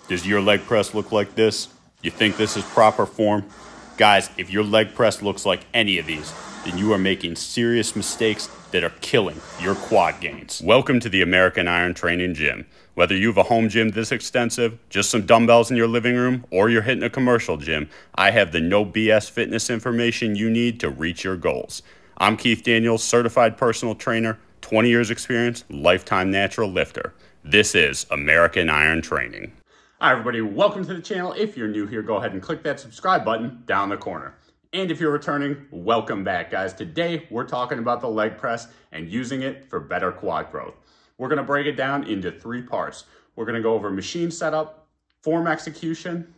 Does your leg press look like this? You think this is proper form? Guys, if your leg press looks like any of these, then you are making serious mistakes that are killing your quad gains. Welcome to the American Iron Training Gym. Whether you have a home gym this extensive, just some dumbbells in your living room, or you're hitting a commercial gym, I have the no BS fitness information you need to reach your goals. I'm Keith Daniels, certified personal trainer, 20 years experience, lifetime natural lifter. This is American Iron Training. Hi everybody, welcome to the channel. If you're new here, go ahead and click that subscribe button down the corner. And if you're returning, welcome back, guys. Today, we're talking about the leg press and using it for better quad growth. We're gonna break it down into 3 parts. We're gonna go over machine setup, form execution,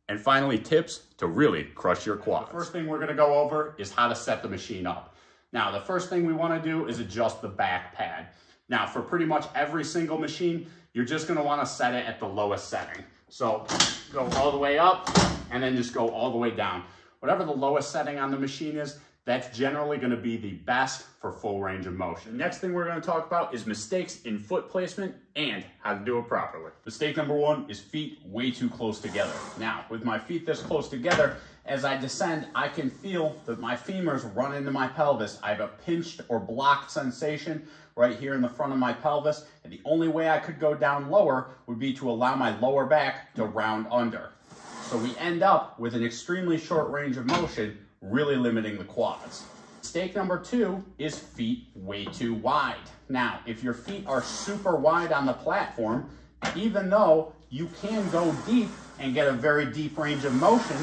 and finally tips to really crush your quads. The first thing we're gonna go over is how to set the machine up. Now, the first thing we wanna do is adjust the back pad. Now, for pretty much every single machine, you're just gonna wanna set it at the lowest setting. So go all the way up and then just go all the way down. Whatever the lowest setting on the machine is, that's generally gonna be the best for full range of motion. Next thing we're gonna talk about is mistakes in foot placement and how to do it properly. Mistake number 1 is feet way too close together. Now, with my feet this close together, as I descend, I can feel that my femurs run into my pelvis. I have a pinched or blocked sensation right here in the front of my pelvis, and the only way I could go down lower would be to allow my lower back to round under. So we end up with an extremely short range of motion, really limiting the quads. Mistake number 2 is feet way too wide. Now, if your feet are super wide on the platform, even though you can go deep and get a very deep range of motion,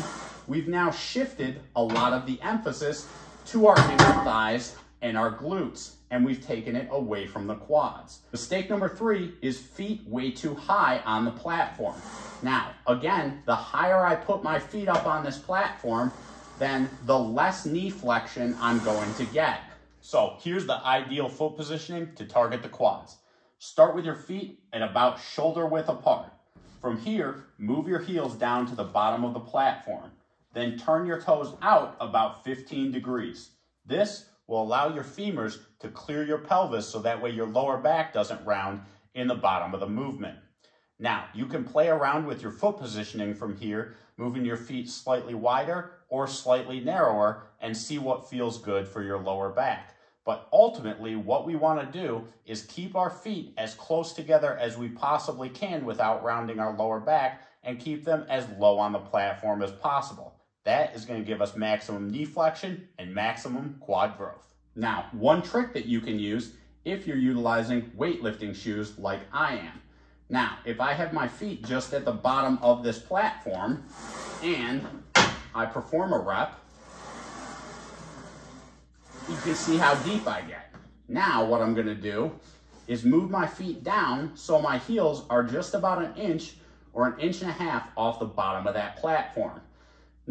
we've now shifted a lot of the emphasis to our inner thighs and our glutes, and we've taken it away from the quads. Mistake number 3 is feet way too high on the platform. Now, again, the higher I put my feet up on this platform, then the less knee flexion I'm going to get. So here's the ideal foot positioning to target the quads. Start with your feet at about shoulder width apart. From here, move your heels down to the bottom of the platform. Then turn your toes out about 15 degrees. This will allow your femurs to clear your pelvis so that way your lower back doesn't round in the bottom of the movement. Now, you can play around with your foot positioning from here, moving your feet slightly wider or slightly narrower and see what feels good for your lower back. But ultimately, what we want to do is keep our feet as close together as we possibly can without rounding our lower back and keep them as low on the platform as possible. That is going to give us maximum knee flexion and maximum quad growth. Now, one trick that you can use if you're utilizing weightlifting shoes like I am. Now, if I have my feet just at the bottom of this platform and I perform a rep, you can see how deep I get. Now, what I'm going to do is move my feet down so my heels are just about an inch or an inch and a half off the bottom of that platform.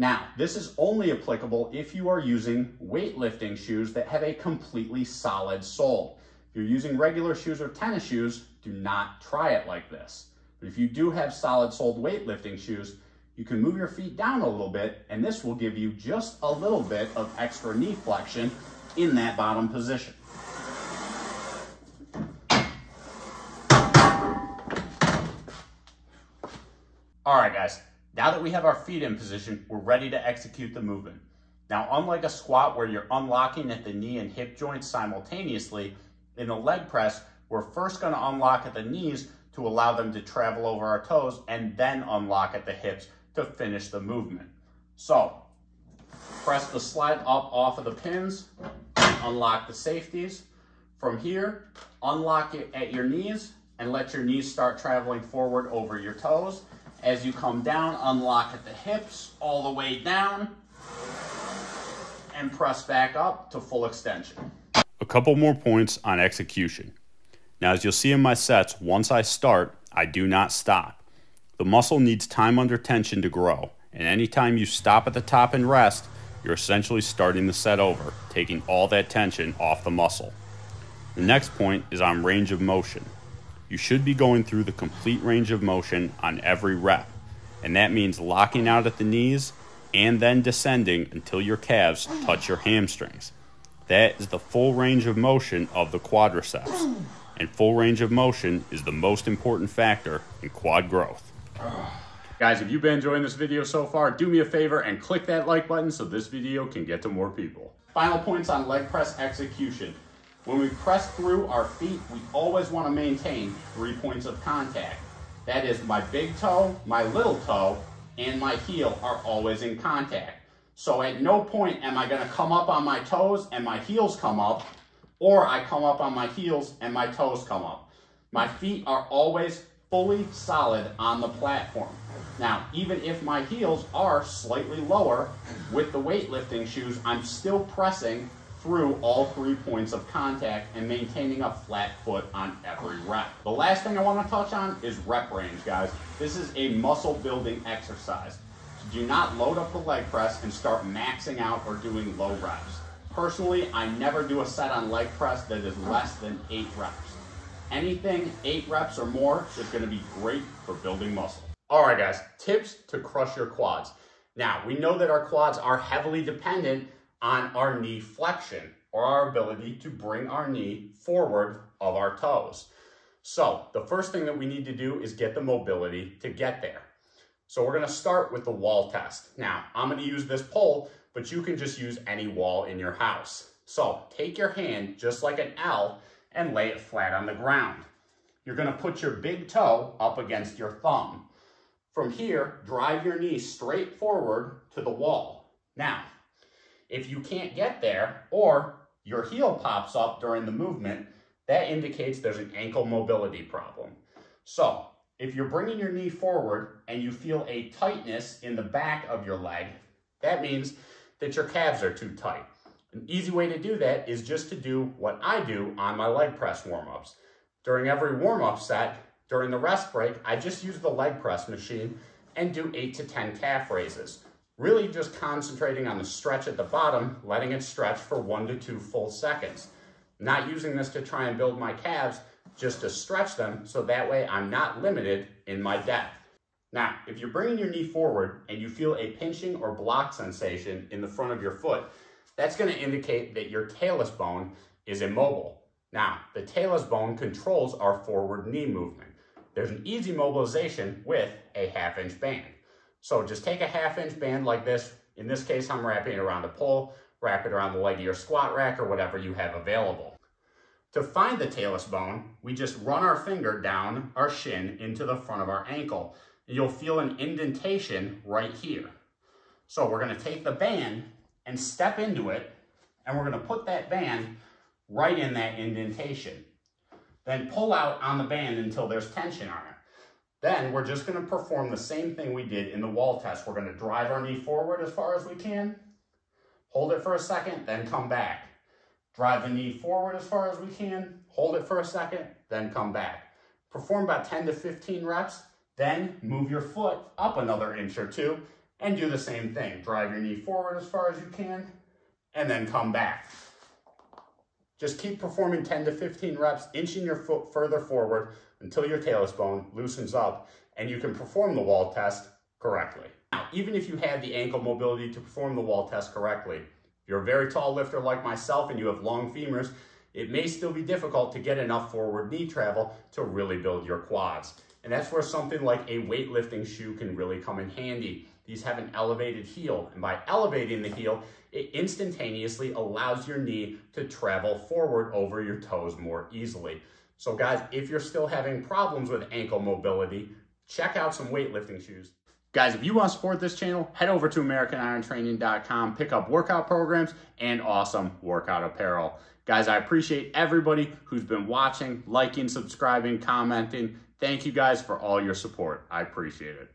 Now, this is only applicable if you are using weightlifting shoes that have a completely solid sole. If you're using regular shoes or tennis shoes, do not try it like this. But if you do have solid soled weightlifting shoes, you can move your feet down a little bit, and this will give you just a little bit of extra knee flexion in that bottom position. All right, guys. Now that we have our feet in position, we're ready to execute the movement. Now, unlike a squat where you're unlocking at the knee and hip joints simultaneously, in a leg press, we're first going to unlock at the knees to allow them to travel over our toes and then unlock at the hips to finish the movement. So, press the slide up off of the pins, unlock the safeties. From here, unlock it at your knees and let your knees start traveling forward over your toes. As you come down, unlock at the hips all the way down and press back up to full extension. A couple more points on execution. Now, as you'll see in my sets, once I start, I do not stop. The muscle needs time under tension to grow, and anytime you stop at the top and rest, you're essentially starting the set over, taking all that tension off the muscle. The next point is on range of motion. You should be going through the complete range of motion on every rep, and that means locking out at the knees and then descending until your calves touch your hamstrings. That is the full range of motion of the quadriceps, and full range of motion is the most important factor in quad growth. Guys, if you've been enjoying this video so far, do me a favor and click that like button so this video can get to more people. Final points on leg press execution. When we press through our feet, we always want to maintain 3 points of contact. That is, my big toe, my little toe, and my heel are always in contact. So at no point am I going to come up on my toes and my heels come up, or I come up on my heels and my toes come up. My feet are always fully solid on the platform. Now, even if my heels are slightly lower with the weightlifting shoes, I'm still pressing through all 3 points of contact and maintaining a flat foot on every rep. The last thing I want to touch on is rep range, guys. This is a muscle building exercise. Do not load up the leg press and start maxing out or doing low reps. Personally, I never do a set on leg press that is less than 8 reps. Anything 8 reps or more is going to be great for building muscle. All right, guys, tips to crush your quads. Now, we know that our quads are heavily dependent on our knee flexion, or our ability to bring our knee forward of our toes. So the first thing that we need to do is get the mobility to get there. So we're gonna start with the wall test. Now, I'm gonna use this pole, but you can just use any wall in your house. So take your hand just like an L and lay it flat on the ground. You're gonna put your big toe up against your thumb. From here, drive your knee straight forward to the wall. Now, if you can't get there, or your heel pops up during the movement, that indicates there's an ankle mobility problem. So, if you're bringing your knee forward and you feel a tightness in the back of your leg, that means that your calves are too tight. An easy way to do that is just to do what I do on my leg press warm-ups. During every warm-up set, during the rest break, I just use the leg press machine and do 8 to 10 calf raises. Really just concentrating on the stretch at the bottom, letting it stretch for 1 to 2 full seconds. Not using this to try and build my calves, just to stretch them, so that way I'm not limited in my depth. Now, if you're bringing your knee forward and you feel a pinching or block sensation in the front of your foot, that's going to indicate that your talus bone is immobile. Now, the talus bone controls our forward knee movement. There's an easy mobilization with a 1/2 inch band. So just take a 1/2 inch band like this. In this case, I'm wrapping it around a pole, wrap it around the leg of your squat rack or whatever you have available. To find the talus bone, we just run our finger down our shin into the front of our ankle. And you'll feel an indentation right here. So we're going to take the band and step into it, and we're going to put that band right in that indentation. Then pull out on the band until there's tension on it. Then we're just going to perform the same thing we did in the wall test. We're going to drive our knee forward as far as we can, hold it for a second, then come back. Drive the knee forward as far as we can, hold it for a second, then come back. Perform about 10 to 15 reps, then move your foot up another inch or 2 and do the same thing. Drive your knee forward as far as you can, and then come back. Just keep performing 10 to 15 reps, inching your foot further forward until your talus bone loosens up and you can perform the wall test correctly. Now, even if you have the ankle mobility to perform the wall test correctly, if you're a very tall lifter like myself and you have long femurs, it may still be difficult to get enough forward knee travel to really build your quads. And that's where something like a weightlifting shoe can really come in handy. These have an elevated heel, and by elevating the heel, it instantaneously allows your knee to travel forward over your toes more easily. So guys, if you're still having problems with ankle mobility, check out some weightlifting shoes. Guys, if you want to support this channel, head over to AmericanIronTraining.com, pick up workout programs and awesome workout apparel. Guys, I appreciate everybody who's been watching, liking, subscribing, commenting. Thank you guys for all your support. I appreciate it.